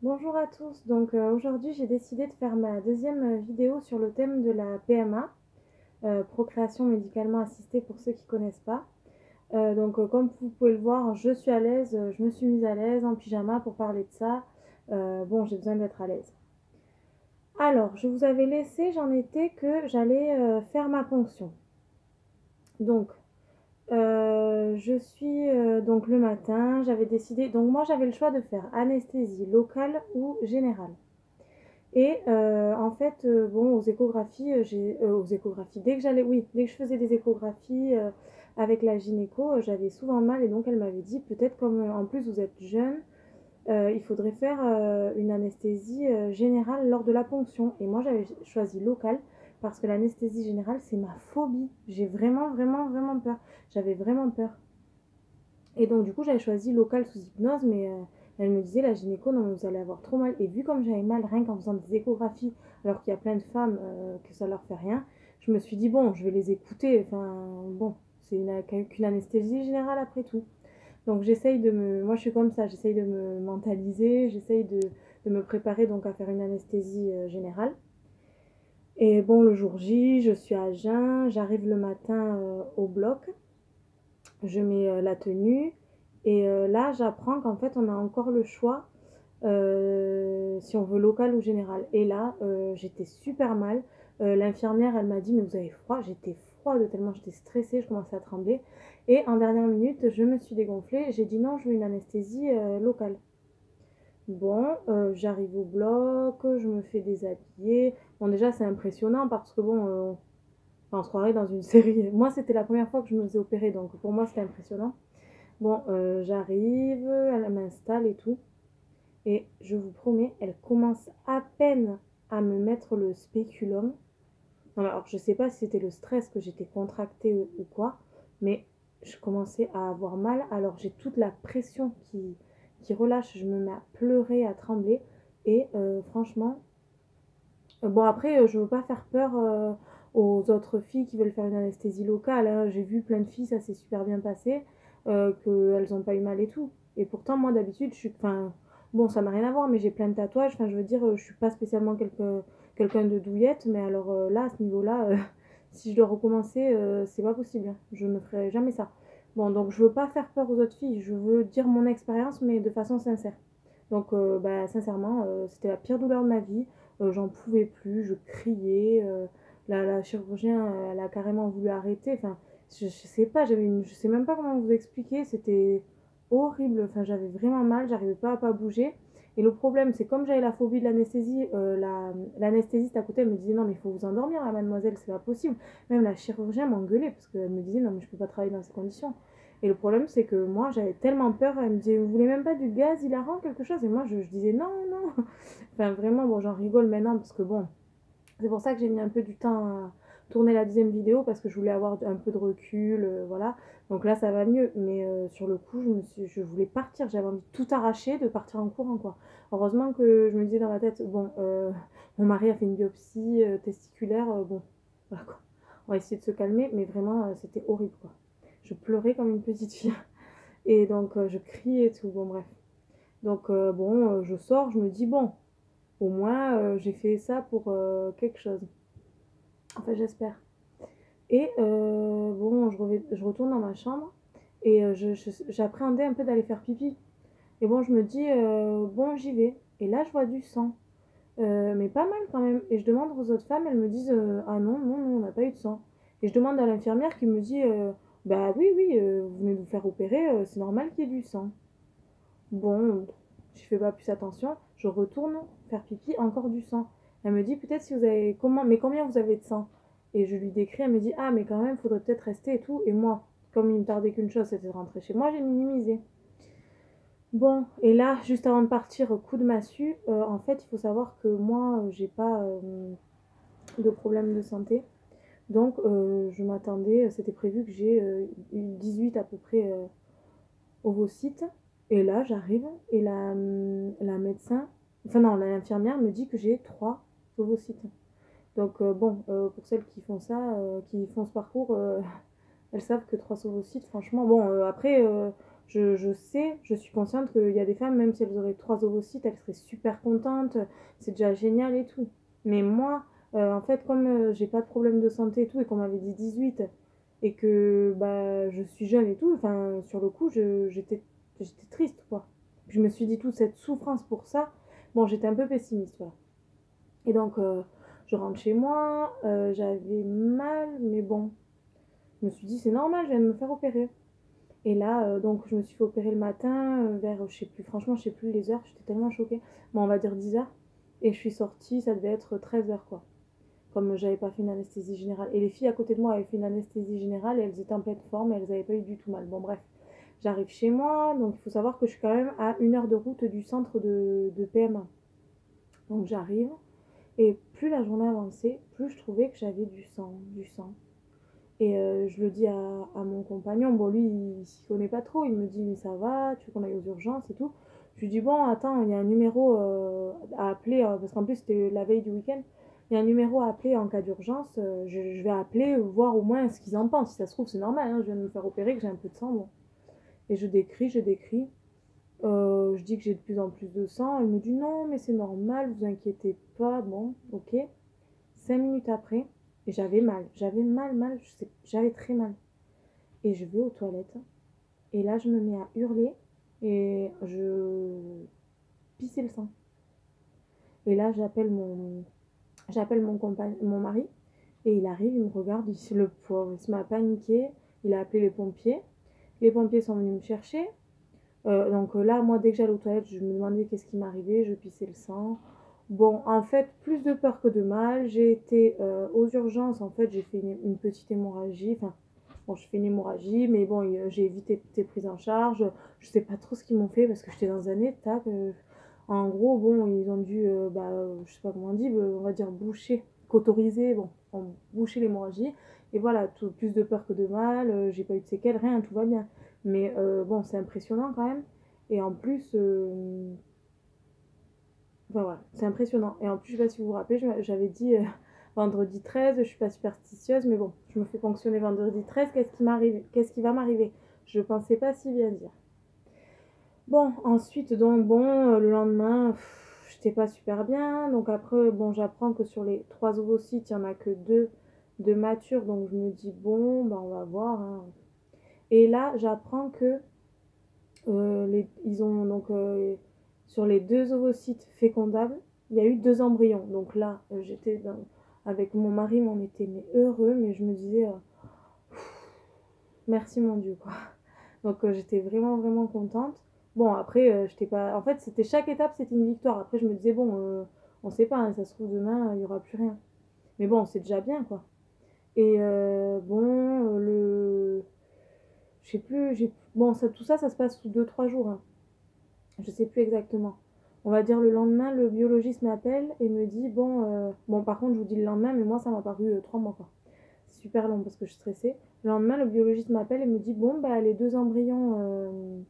Bonjour à tous, donc aujourd'hui j'ai décidé de faire ma deuxième vidéo sur le thème de la PMA, procréation médicalement assistée pour ceux qui ne connaissent pas. Comme vous pouvez le voir, je suis à l'aise, je me suis mise à l'aise en pyjama pour parler de ça. Bon, j'ai besoin d'être à l'aise. Alors, je vous avais laissé, j'en étais que j'allais faire ma ponction. Donc, je suis donc le matin, j'avais décidé, donc moi j'avais le choix de faire anesthésie locale ou générale. Et en fait, bon, aux échographies, aux échographies, dès que j'allais, oui, dès que je faisais des échographies avec la gynéco, j'avais souvent mal et donc elle m'avait dit, peut-être comme en plus vous êtes jeune, il faudrait faire une anesthésie générale lors de la ponction. Et moi, j'avais choisi locale parce que l'anesthésie générale, c'est ma phobie. J'ai vraiment, vraiment, vraiment peur. J'avais vraiment peur. Et donc, du coup, j'avais choisi local sous hypnose, mais elle me disait, la gynéco, non, mais vous allez avoir trop mal. Et vu comme j'avais mal rien qu'en faisant des échographies, alors qu'il y a plein de femmes que ça leur fait rien, je me suis dit, bon, je vais les écouter. Enfin, bon, c'est qu'une anesthésie générale après tout. Donc, j'essaye de me. Moi, je suis comme ça, j'essaye de me mentaliser, j'essaye de me préparer donc à faire une anesthésie générale. Et bon, le jour J, je suis à jeun, j'arrive le matin au bloc, je mets la tenue. Et là, j'apprends qu'en fait, on a encore le choix si on veut local ou général. Et là, j'étais super mal. L'infirmière, elle m'a dit, mais vous avez froid. J'étais froide tellement j'étais stressée, je commençais à trembler. Et en dernière minute, je me suis dégonflée. J'ai dit non, je veux une anesthésie locale. Bon, j'arrive au bloc, je me fais déshabiller. Bon, déjà, c'est impressionnant parce que bon, enfin, on se croirait dans une série. Moi, c'était la première fois que je me faisais opérer, donc pour moi, c'était impressionnant. Bon, j'arrive, elle m'installe et tout. Et je vous promets, elle commence à peine à me mettre le spéculum. Non, alors je sais pas si c'était le stress que j'étais contractée ou quoi, mais je commençais à avoir mal. Alors j'ai toute la pression qui relâche, je me mets à pleurer, à trembler. Et franchement, bon après, je veux pas faire peur aux autres filles qui veulent faire une anesthésie locale, hein. J'ai vu plein de filles, ça s'est super bien passé, qu'elles n'ont pas eu mal et tout. Et pourtant, moi d'habitude, je suis. Enfin, bon, ça n'a rien à voir, mais j'ai plein de tatouages. Enfin, je veux dire, je suis pas spécialement quelqu'un de douillette, mais alors là, à ce niveau-là, si je dois recommencer, c'est pas possible, hein. Je ne ferai jamais ça. Bon, donc je veux pas faire peur aux autres filles, je veux dire mon expérience, mais de façon sincère. Donc, bah, sincèrement, c'était la pire douleur de ma vie. J'en pouvais plus, je criais. La chirurgien, elle a carrément voulu arrêter. Enfin, je sais pas, je sais même pas comment vous expliquer. C'était horrible. Enfin, j'avais vraiment mal, j'arrivais pas à pas bouger. Et le problème, c'est comme j'avais la phobie de l'anesthésie, l'anesthésiste à côté elle me disait non mais il faut vous endormir là, mademoiselle, c'est pas possible. Même la chirurgien m'engueulait parce qu'elle me disait non mais je peux pas travailler dans ces conditions. Et le problème, c'est que moi, j'avais tellement peur. Elle me disait, vous voulez même pas du gaz hilarant, quelque chose? Et moi, je disais, non, non. Enfin, vraiment, bon, j'en rigole maintenant parce que bon, c'est pour ça que j'ai mis un peu du temps à tourner la deuxième vidéo parce que je voulais avoir un peu de recul, voilà. Donc là, ça va mieux. Mais sur le coup, je voulais partir. J'avais envie de tout arracher, de partir en courant, quoi. Heureusement que je me disais dans ma tête, bon, mon mari a fait une biopsie testiculaire, bon, voilà quoi. On va essayer de se calmer, mais vraiment, c'était horrible, quoi. Je pleurais comme une petite fille. Et donc, je criais et tout. Bon, bref. Donc, bon, je sors, je me dis, bon, au moins, j'ai fait ça pour quelque chose. Enfin, j'espère. Et bon, je retourne dans ma chambre et j'appréhendais un peu d'aller faire pipi. Et bon, je me dis, bon, j'y vais. Et là, je vois du sang. Mais pas mal quand même. Et je demande aux autres femmes, elles me disent, ah non, non, non, on n'a pas eu de sang. Et je demande à l'infirmière qui me dit, bah oui, oui, vous venez de vous faire opérer, c'est normal qu'il y ait du sang. Bon, je fais pas plus attention, je retourne faire pipi, encore du sang. Elle me dit peut-être si vous avez comment mais combien vous avez de sang? Et je lui décris, elle me dit ah mais quand même faudrait peut-être rester et tout. Et moi, comme il me tardait qu'une chose, c'était de rentrer chez moi, j'ai minimisé. Bon, et là, juste avant de partir, coup de massue, en fait, il faut savoir que moi, j'ai pas de problème de santé. Donc, je m'attendais, c'était prévu que j'ai eu 18 à peu près ovocytes. Et là, j'arrive et la médecin, enfin non, l'infirmière me dit que j'ai 3 ovocytes. Donc bon, pour celles qui font ça, qui font ce parcours, elles savent que 3 ovocytes, franchement, bon, après, je sais, je suis consciente qu'il y a des femmes, même si elles auraient 3 ovocytes, elles seraient super contentes, c'est déjà génial et tout. Mais moi, en fait, comme j'ai pas de problème de santé et tout, et qu'on m'avait dit 18, et que bah, je suis jeune et tout, enfin, sur le coup, j'étais triste, quoi. Je me suis dit toute cette souffrance pour ça. Bon, j'étais un peu pessimiste, voilà. Et donc, je rentre chez moi, j'avais mal, mais bon, je me suis dit, c'est normal, je viens de me faire opérer. Et là, donc, je me suis fait opérer le matin, vers, je sais plus, franchement, je sais plus les heures, j'étais tellement choquée. Bon, on va dire 10 heures. Et je suis sortie, ça devait être 13 heures, quoi. Comme j'avais pas fait une anesthésie générale. Et les filles à côté de moi avaient fait une anesthésie générale et elles étaient en pleine forme et elles avaient pas eu du tout mal. Bon, bref. J'arrive chez moi, donc il faut savoir que je suis quand même à 1 heure de route du centre de PMA. Donc j'arrive, et plus la journée avançait, plus je trouvais que j'avais du sang, du sang. Et je le dis à mon compagnon, bon lui il s'y connaît pas trop, il me dit mais ça va, tu veux qu'on aille aux urgences et tout. Je lui dis bon attends, il y a un numéro à appeler, parce qu'en plus c'était la veille du week-end, il y a un numéro à appeler en cas d'urgence, je vais appeler, voir au moins ce qu'ils en pensent, si ça se trouve c'est normal, hein, je viens de me faire opérer, que j'ai un peu de sang, bon. Et je décris, je dis que j'ai de plus en plus de sang, elle me dit non mais c'est normal, vous inquiétez pas, bon ok. 5 minutes après, et j'avais mal, j'avais très mal. Et je vais aux toilettes, et là je me mets à hurler, et je pissais le sang. Et là j'appelle mon mari, et il arrive, il me regarde, il, le pauvre, il se met à paniquer, il a appelé les pompiers sont venus me chercher. Donc là, moi, dès que j'allais aux toilettes, je me demandais qu'est-ce qui m'arrivait, je pissais le sang. Bon, en fait, plus de peur que de mal. J'ai été aux urgences, en fait, j'ai fait une petite hémorragie. Enfin, bon, je fais une hémorragie, mais bon, j'ai évité toutes les prises en charge. Je sais pas trop ce qu'ils m'ont fait parce que j'étais dans un état que, en gros, bon, ils ont dû, je sais pas comment on dit, on va dire boucher, cauteriser, bon, boucher l'hémorragie. Et voilà, plus de peur que de mal. J'ai pas eu de séquelles, rien, tout va bien. Mais bon, c'est impressionnant quand même. Et en plus, enfin voilà, c'est impressionnant. Et en plus, je sais pas si vous vous rappelez, j'avais dit vendredi 13, je suis pas superstitieuse, mais bon, je me fais ponctionner vendredi 13, qu'est-ce qui m'arrive? Qu'est-ce qui va m'arriver? Je pensais pas si bien dire. Bon, ensuite, donc bon, le lendemain, j'étais pas super bien. Donc après, bon, j'apprends que sur les 3 ovocytes, il y en a que 2 de matures. Donc je me dis, bon, bah on va voir, hein. Et là, j'apprends que ils ont donc sur les 2 ovocytes fécondables, il y a eu 2 embryons. Donc là, avec mon mari, on était mais heureux, mais je me disais merci mon Dieu quoi. Donc j'étais vraiment vraiment contente. Bon après, j'étais pas. En fait, c'était chaque étape, c'était une victoire. Après, je me disais bon, on sait pas, hein, ça se trouve demain, il y aura plus rien. Mais bon, c'est déjà bien quoi. Et bon, je sais plus, bon, tout ça, ça se passe sous 2 3 jours, hein. Je sais plus exactement. On va dire le lendemain, le biologiste m'appelle et me dit bon, bon par contre je vous dis le lendemain, mais moi ça m'a paru 3 mois quoi. C'est super long parce que je suis stressée. Le lendemain, le biologiste m'appelle et me dit bon bah les 2 embryons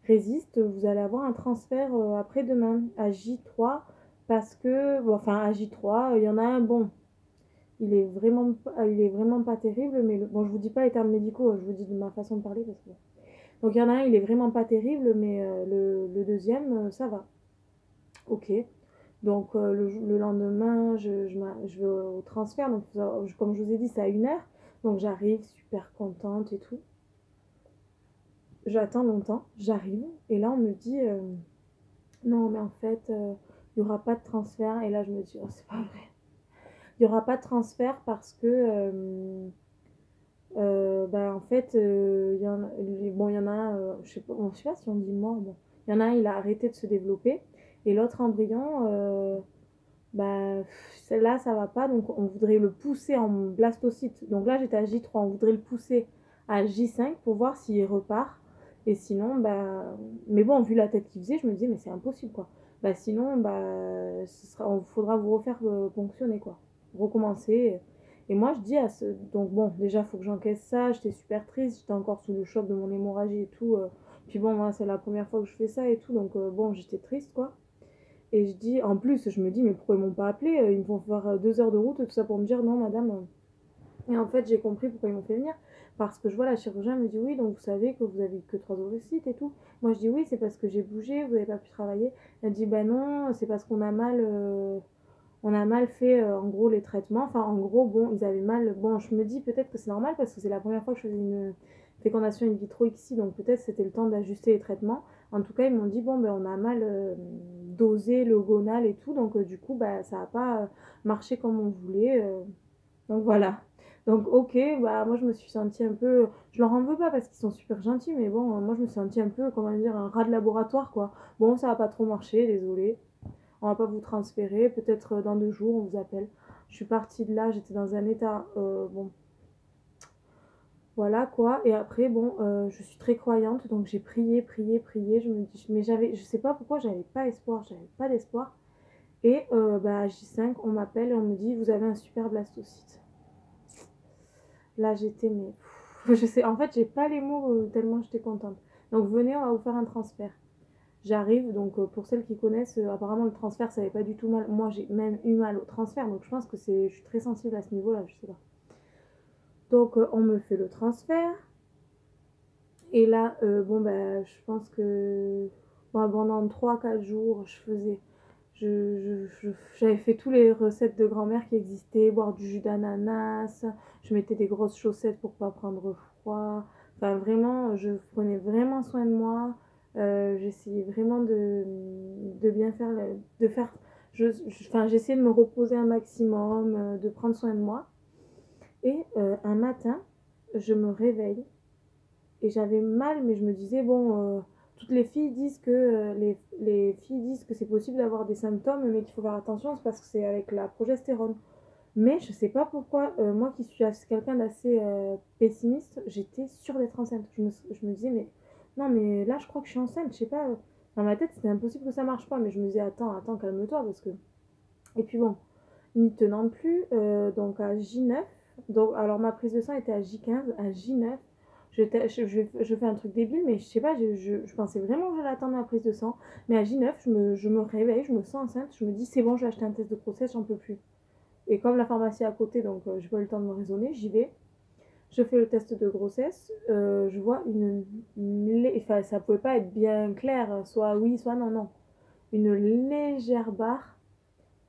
résistent, vous allez avoir un transfert après-demain à J3 parce que, bon, enfin à J3, il y en a un bon. Il est vraiment pas terrible, mais bon, je vous dis pas les termes médicaux, je vous dis de ma façon de parler parce que. Donc il y en a un, il est vraiment pas terrible, mais le deuxième, ça va. Ok. Donc le lendemain, je vais au transfert. Donc comme je vous ai dit, c'est à 1 heure. Donc j'arrive super contente et tout. J'attends longtemps, j'arrive. Et là, on me dit, non, mais en fait, il n'y aura pas de transfert. Et là, je me dis, oh, c'est pas vrai. Il n'y aura pas de transfert parce que, bah, en fait, bon, il y en a un, je sais pas si on dit mort. Bon. Il y en a un, il a arrêté de se développer. Et l'autre embryon, bah, celle-là, ça va pas. Donc, on voudrait le pousser en blastocyte. Donc là, j'étais à J3. On voudrait le pousser à J5 pour voir s'il repart. Et sinon, bah. Mais bon, vu la tête qu'il faisait, je me disais, mais c'est impossible, quoi. Bah, sinon, bah, faudra vous refaire ponctionner, quoi. Recommencer. Et moi, je dis à ce. Donc, bon, déjà, faut que j'encaisse ça. J'étais super triste. J'étais encore sous le choc de mon hémorragie et tout. Puis bon, moi, c'est la première fois que je fais ça et tout. Donc, bon, j'étais triste, quoi. Et je dis, en plus, je me dis, mais pourquoi ils m'ont pas appelé? Ils me font faire 2 heures de route, tout ça pour me dire, non, madame. Et en fait, j'ai compris pourquoi ils m'ont fait venir. Parce que je vois la chirurgienne me dit oui, donc vous savez que vous avez que 3 ovocytes et tout. Moi je dis oui, c'est parce que j'ai bougé, vous n'avez pas pu travailler. Elle dit bah non, c'est parce qu'on a on a mal fait en gros les traitements. Enfin en gros, bon, ils avaient mal. Bon, je me dis peut-être que c'est normal parce que c'est la première fois que je faisais une fécondation in vitro ici, donc peut-être c'était le temps d'ajuster les traitements. En tout cas, ils m'ont dit bon ben on a mal dosé le gonal et tout, donc du coup bah ça n'a pas marché comme on voulait. Donc voilà. Donc ok, bah moi je me suis sentie un peu, je leur en veux pas parce qu'ils sont super gentils, mais bon, moi je me suis sentie un peu, comment dire, un rat de laboratoire quoi. Bon, ça va pas trop marché, désolé. On va pas vous transférer, peut-être dans 2 jours on vous appelle. Je suis partie de là, j'étais dans un état, bon, voilà quoi. Et après, bon, je suis très croyante, donc j'ai prié, prié, prié. Je me dis, mais je sais pas pourquoi j'avais pas espoir, j'avais pas d'espoir. Et bah à J5, on m'appelle et on me dit, vous avez un super blastocyte. Là, j'étais, mais je sais, en fait, j'ai pas les mots tellement j'étais contente. Donc, venez, on va vous faire un transfert. J'arrive, donc pour celles qui connaissent, apparemment le transfert, ça avait pas du tout mal. Moi, j'ai même eu mal au transfert, donc je pense que je suis très sensible à ce niveau-là, je sais pas. Donc, on me fait le transfert. Et là, bon, bah, je pense que bon, pendant 3 4 jours, j'avais fait toutes les recettes de grand-mère qui existaient, boire du jus d'ananas, je mettais des grosses chaussettes pour pas prendre froid. Enfin, vraiment, je prenais vraiment soin de moi. J'essayais vraiment de bien faire, de faire. Enfin, j'essayais de me reposer un maximum, de prendre soin de moi. Et un matin, je me réveille et j'avais mal, mais je me disais, bon, toutes les filles disent que, les filles disent que c'est possible d'avoir des symptômes, mais qu'il faut faire attention, c'est parce que c'est avec la progestérone. Mais je sais pas pourquoi, moi qui suis quelqu'un d'assez pessimiste, j'étais sûre d'être enceinte. Je me disais, mais non, mais là, je crois que je suis enceinte, je sais pas. Dans ma tête, c'était impossible que ça marche pas, mais je me disais, attends, attends, calme-toi, parce que. Et puis bon, n'y tenant plus, donc à J9, donc, alors ma prise de sang était à J15, à J9, je fais un truc débile, mais je sais pas, je pensais vraiment que j'allais attendre ma prise de sang, mais à J9, je me réveille, je me sens enceinte, je me dis c'est bon, je vais acheter un test de grossesse, j'en peux plus. Et comme la pharmacie est à côté, donc j'ai pas eu le temps de me raisonner, j'y vais, je fais le test de grossesse, je vois enfin ça pouvait pas être bien clair, soit oui, soit non, non, une légère barre,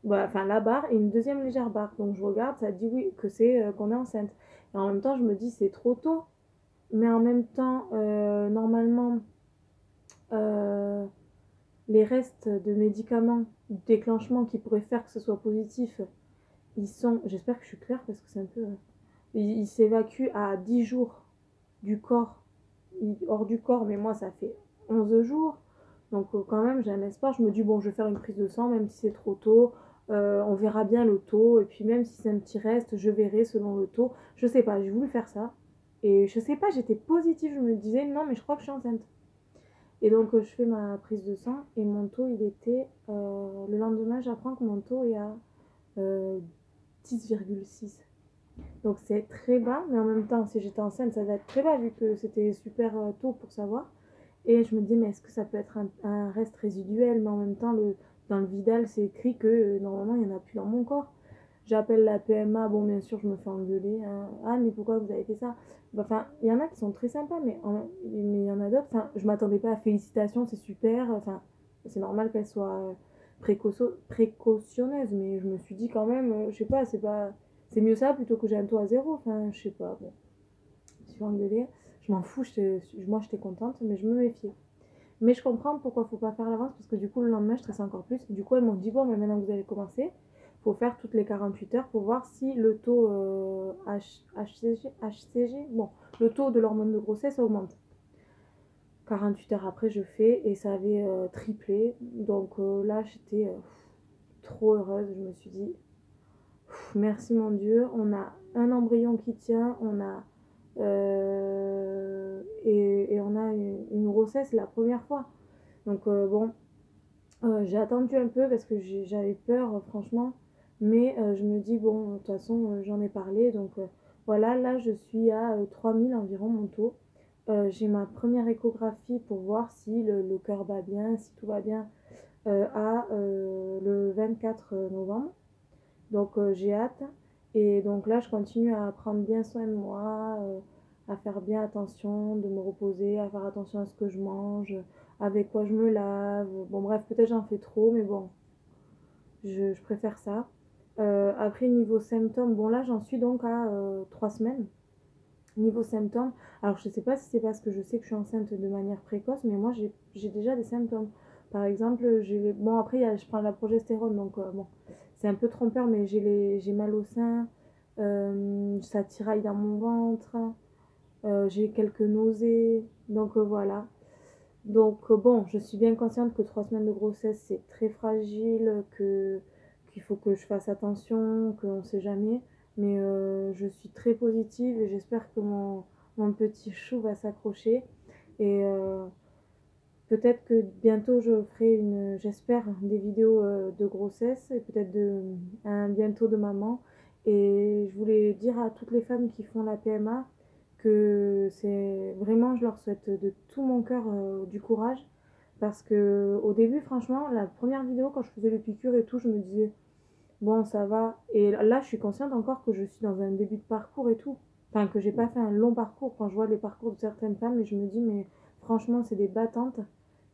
bah, enfin la barre et une deuxième légère barre. Donc je regarde, ça dit oui, que c'est qu'on est enceinte. Et en même temps, je me dis c'est trop tôt. Mais en même temps, normalement, euh, les restes de médicaments, déclenchement qui pourraient faire que ce soit positif, ils sont, j'espère que je suis claire parce que c'est un peu, ils s'évacuent à 10 jours du corps, hors du corps, mais moi ça fait 11 jours. Donc quand même, j'ai un espoir. Je me dis, bon, je vais faire une prise de sang, même si c'est trop tôt. On verra bien le taux. Et puis même si c'est un petit reste, je verrai selon le taux. Je sais pas, j'ai voulu faire ça. Et je sais pas, j'étais positive. Je me disais, non, mais je crois que je suis enceinte. Et donc je fais ma prise de sang. Et mon taux, il était... le lendemain, j'apprends que mon taux est à 10,6. Donc c'est très bas. Mais en même temps, si j'étais enceinte, ça va être très bas vu que c'était super tôt pour savoir. Et je me dis, mais est-ce que ça peut être un reste résiduel? Mais en même temps, dans le Vidal, c'est écrit que normalement, il n'y en a plus dans mon corps. J'appelle la PMA, bon, bien sûr, je me fais engueuler. Hein. Ah, mais pourquoi vous avez fait ça? Bah, enfin, il y en a qui sont très sympas, mais il y en a d'autres. Enfin, je m'attendais pas à félicitations, c'est super. Enfin, c'est normal qu'elle soit précautionneuse, mais je me suis dit quand même, je sais pas, c'est mieux ça plutôt que j'ai un taux à zéro. Enfin, je sais pas, bon, je me suis fait engueuler. Je m'en fous, moi j'étais contente, mais je me méfiais. Mais je comprends pourquoi il faut pas faire l'avance, parce que du coup, le lendemain, je stresse encore plus. Et du coup, elles m'ont dit, bon, mais maintenant que vous allez commencer, il faut faire toutes les 48 heures pour voir si le taux HCG, bon, le taux de l'hormone de grossesse augmente. 48 heures après, je fais et ça avait triplé. Donc là, j'étais trop heureuse. Je me suis dit, merci mon Dieu, on a un embryon qui tient, on a et on a une grossesse la première fois. Donc bon, j'ai attendu un peu parce que j'avais peur, franchement. Mais je me dis, bon, de toute façon, j'en ai parlé. Donc voilà, là, je suis à 3000 environ mon taux. J'ai ma première échographie pour voir si le cœur bat bien, si tout va bien, le 24 novembre. Donc j'ai hâte. Et donc là, je continue à prendre bien soin de moi, à faire bien attention, de me reposer, à faire attention à ce que je mange, avec quoi je me lave. Bon bref, peut-être j'en fais trop, mais bon, je préfère ça. Après, niveau symptômes, bon là j'en suis donc à 3 semaines. Niveau symptômes, alors je sais pas si c'est parce que je sais que je suis enceinte de manière précoce, mais moi j'ai déjà des symptômes. Par exemple, bon après je prends la progestérone, donc bon, c'est un peu trompeur, mais j'ai mal au sein, ça tiraille dans mon ventre, j'ai quelques nausées, donc voilà. Donc bon, je suis bien consciente que 3 semaines de grossesse c'est très fragile, qu'il faut que je fasse attention, qu'on ne sait jamais. Mais je suis très positive et j'espère que mon petit chou va s'accrocher. Et peut-être que bientôt je ferai j'espère, des vidéos de grossesse et peut-être bientôt de maman. Et je voulais dire à toutes les femmes qui font la PMA que c'est vraiment, je leur souhaite de tout mon cœur du courage. Parce que au début, franchement, la première vidéo, quand je faisais les piqûres et tout, je me disais, bon, ça va. Et là, je suis consciente encore que je suis dans un début de parcours et tout. Enfin, que j'ai pas fait un long parcours quand je vois les parcours de certaines femmes et je me dis, mais franchement, c'est des battantes.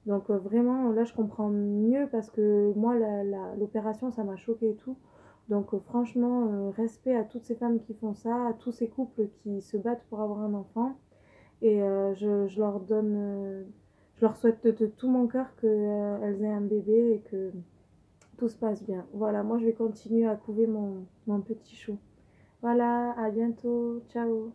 Donc vraiment, là, je comprends mieux parce que moi, l'opération, ça m'a choquée et tout. Donc franchement, respect à toutes ces femmes qui font ça, à tous ces couples qui se battent pour avoir un enfant. Et je leur souhaite de tout mon cœur qu'elles aient un bébé et que tout se passe bien. Voilà, moi je vais continuer à couver mon petit chou. Voilà, à bientôt, ciao.